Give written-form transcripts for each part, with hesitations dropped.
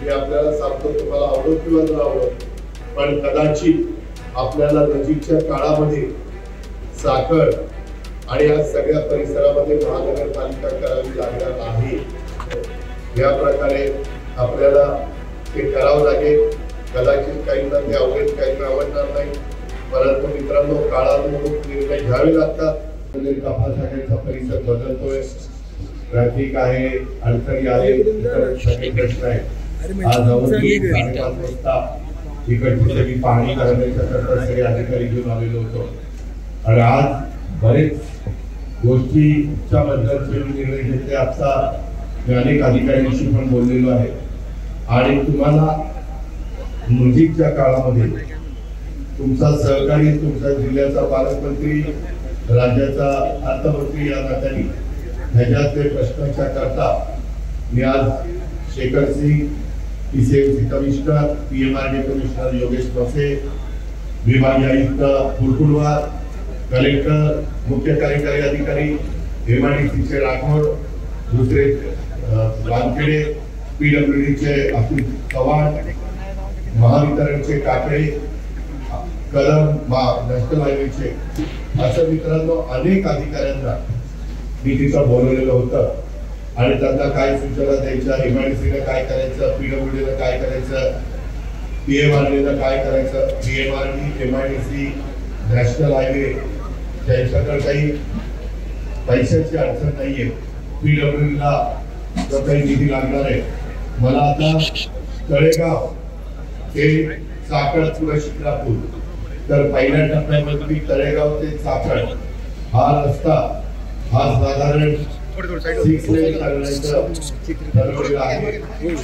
मी आपल्याला सांगतो, तुम्हाला आवडो किंवा न आवडो, पण कदाचित आपल्याला नजीकच्या काळामध्ये साखर आणि या सगळ्या परिसरामध्ये महानगरपालिका करावी लागणार आहे। या प्रकारे आपल्याला ते करावं लागेल। कदाचित काहींना ते आवडेल, काहींना आवडणार नाही, परंतु मित्रांनो काळानुरूप निर्णय घ्यावे लागतात। आपला सगळ्यांचा परिसर बदलतोय, ट्रॅफिक आहे, अडचणी आहे, प्रश्न आहे। आज जवळजवळ 5:30 वाजता इकडची सगळी पाहणी करण्याच्या सगळे अधिकारी घेऊन आलेलो होतो आणि आज बरेच गोष्टीच्या बद्दलचे निर्णय घेतले। आता मी अनेक अधिकाऱ्यांशी पण बोललेलो आहे आणि तुम्हाला नजीकच्या काळामध्ये तुमचा सहकारी, तुमच्या जिल्ह्याचा पालकमंत्री, राज्याचा अर्थमंत्री या नात्याने ह्याच्यातले प्रश्नांच्या करता मी आज Shekhar Singh, PCMC commissioner, PMRD commissioner Yogesh Vase, विभागीय आयुक्त कुरकुलवार, कलेक्टर, मुख्य कार्यकारी अधिकारी, एमआयडीसीचे राठोड, दुसरे वानखेडे, पीडब्ल्यूडीचे अतुल चव्हाण, महावितरणचे काकडे, कलम नॅशनल हायवेचे, असं मित्रांनो अनेक अधिकाऱ्यांना मी तिथं बोलवलेलं होतं आणि त्यांना काय सूचना द्यायच्या, एमआयडीसीने काय करायचं, पीडब्ल्यूडीने काय करायचं, पीएमआरडीने काय करायचं। पीएमआरडी, एमआयडीसी, नॅशनल हायवे त्यांच्याकडे काही पैशाची अडचण नाहीये। पीडब्ल्यूडीला जो काही निधी लागणार आहे, मला आता तळेगाव ते साखर शिक्रापूर, तर पहिल्या टप्प्यामध्ये तळेगाव ते साखर हा रस्ता हा साधारण 6 लेन करण्याचं ठरवलेलं आहे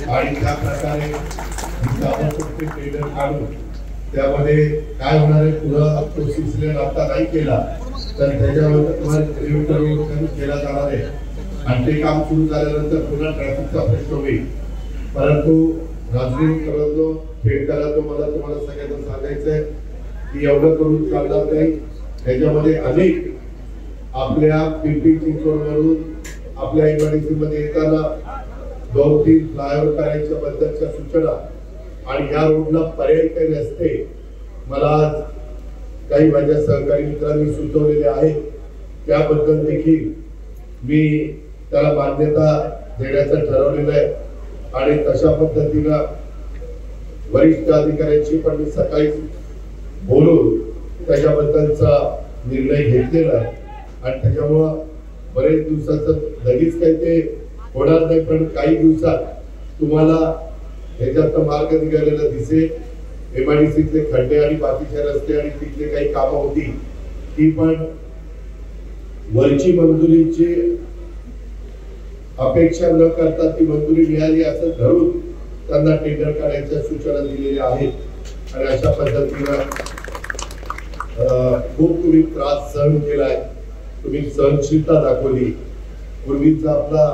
आणि त्या प्रकारे टेंडर काढून त्यामध्ये काय होणार आहे, पुढं तो 6 लेन आता नाही केला तर त्याच्यावर तुम्हाला केला जाणार आहे आणि ते काम सुरू झाल्यानंतर पुन्हा ट्रॅफिकचा प्रश्न होईल। परंतु राजूकरांनो, खेडकरांनो, मला तुम्हाला सगळ्यांना सांगायचंय की एवढं करून चालणार नाही। त्याच्यामध्ये अनेक आपल्या पिंपरी चिंचवडवरून आपल्या एमआयडीसी मध्ये येताना 2-3 फ्लायओव्हर करायच्या बद्दलच्या सूचना आणि या रोडला पर्यायी काही रस्ते मला काही माझ्या सहकारी मित्रांनी सुचवलेले आहेत, त्याबद्दल देखील मी त्याला मान्यता देण्याचं ठरवलेलं आहे आणि तशा पद्धतीनं वरिष्ठ अधिकाऱ्यांची पण मी सकाळी बोलून त्याच्याबद्दलचा निर्णय घेतलेला आहे आणि त्याच्यामुळं बरेच दिवसाचं लगेच काही ते होणार नाही, पण काही दिवसात तुम्हाला ह्याच्यात मार्ग निघालेला दिसेल। एमआयडीसीतले खड्डे आणि बाकीचे रस्ते आणि तिथले काही कामं होती ती पण वरची मंजुरीची अपेक्षा न करता ती मंजुरी मिळाली असं धरून त्यांना टेंडर काढायच्या सूचना दिलेल्या आहेत आणि अशा पद्धतीनं खूप तुम्ही त्रास सहन केलाय, तुम्ही सहनशीलता दाखवली। पूर्वीचा आपला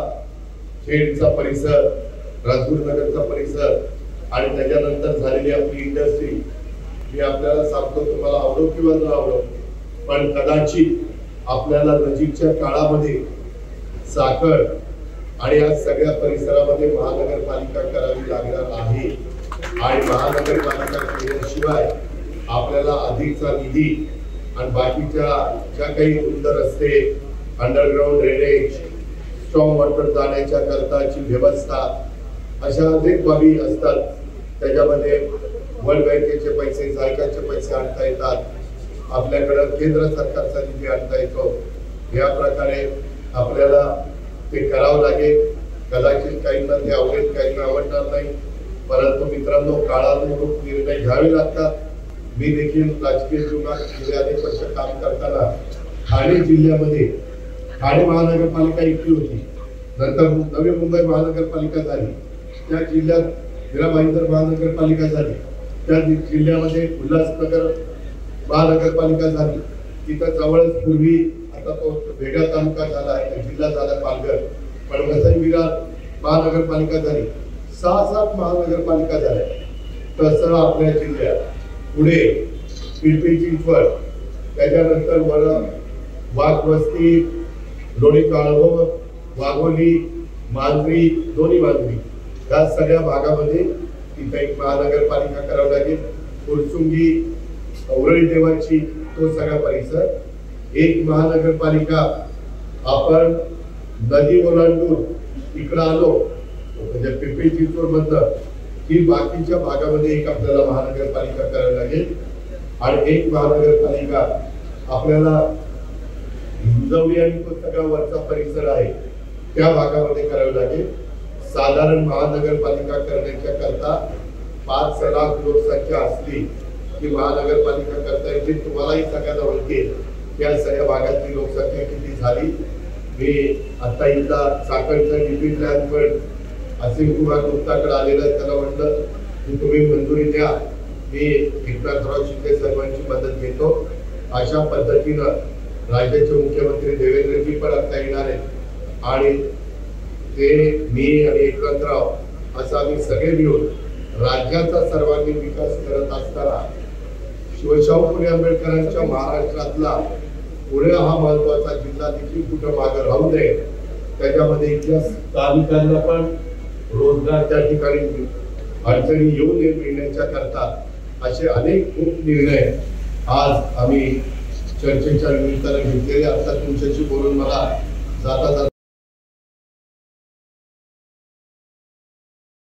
खेडचा परिसर, राजगुरुनगरचा परिसर आणि त्याच्यानंतर झालेली आपली इंडस्ट्री, मी आपल्याला सांगतो, तुम्हाला आवडो किंवा न आवडो, पण कदाचित आपल्याला नजीकच्या काळामध्ये साखर आणि या सगळ्या परिसरामध्ये महानगरपालिका करावी लागणार आहे आणि महानगरपालिका केल्याशिवाय आपल्याला अधिकचा निधी आणि बाकीच्या ज्या काही रुंद रस्ते, अंडरग्राउंड ड्रेनेज, स्ट्रॉंग वॉटर जाण्याच्या करताची व्यवस्था, अशा अनेक बाबी असतात। त्याच्यामध्ये वर्ल्ड बँकेचे पैसे, जायकाचे पैसे आणता येतात, आपल्याकडं केंद्र सरकारचा निधी आणता येतो। या प्रकारे आपल्याला ते करावं लागेल। कदाचित काहींना ते आवडेल, काहींना आवडणार नाही, परंतु मित्रांनो काळानुरूप निर्णय घ्यावे लागतात। मी देखील राजकीय जीवनात गेले अनेक वर्ष काम करताना ठाणे जिल्ह्यामध्ये ठाणे महानगरपालिका एकटी होती, नंतर नवी मुंबई महानगरपालिका झाली, त्या जिल्ह्यात मीरा भाईंदर महानगरपालिका झाली, त्या जिल्ह्यामध्ये उल्हासनगर महानगरपालिका झाली, तिथं जवळच पूर्वी आता तो वेगळा तालुका झाला आहे, जिल्हा झाला पालघर, पण वसई विरार महानगरपालिका झाली, 6-7 महानगरपालिका झाल्या। तसं आपल्या जिल्ह्यात पुढे पिंपरी चिंचवड, त्याच्यानंतर वाघवस्ती, लोणी काळभोर, वाघोली, मांजरी, दोन्ही मांजरी या सगळ्या भागामध्ये तिथे एक महानगरपालिका करावी लागेल. फुरसुंगी औरळी देवाची तो सगळा परिसर एक महानगरपालिका. आपण नदी ओलांडून इकडं आलो म्हणजे पिंपरी चिंचवड मधलं की बाकीच्या भागामध्ये एक आपल्याला महानगरपालिका करावी लागेल. आणि एक महानगरपालिका आपल्याला हिंजवडी आणि तो सगळा वरचा परिसर आहे त्या भागामध्ये करावी लागेल. साधारण महानगरपालिका करण्याच्या करता 5 लाख लोकसंख्या असली की महानगरपालिका करता येते. तुम्हालाही सगळ्यांना ओळखेल या सगळ्या भागातली लोकसंख्या किती झाली. मी आता इथला साखरचा डीपी प्लॅन पण असीम कुमार गुप्ताकडे आलेला आहे. त्याला म्हटलं की तुम्ही मंजुरी द्या, मी एकनाथराव शिंदे सर्वांची मदत घेतो. अशा पद्धतीनं राज्याचे मुख्यमंत्री देवेंद्रजी पण आता येणार आहेत आणि ते मी आणि एकनाथराव असा आम्ही सगळे मिळून राज्याचा सर्वांगीण विकास करत असताना शिवशाहू फुले आंबेडकरांच्या महाराष्ट्रातला पुणे हा महत्वाचा जिल्हा देखील कुठं मागे राहू नये. त्याच्यामध्ये इथल्या स्थानिकांना पण रोजगार त्या ठिकाणी अडचणी येऊ नये मिळण्याच्या करता असे अनेक खूप निर्णय आज आम्ही चर्चेच्या निमित्ताने घेतलेले. आता तुमच्याशी बोलून मला जाता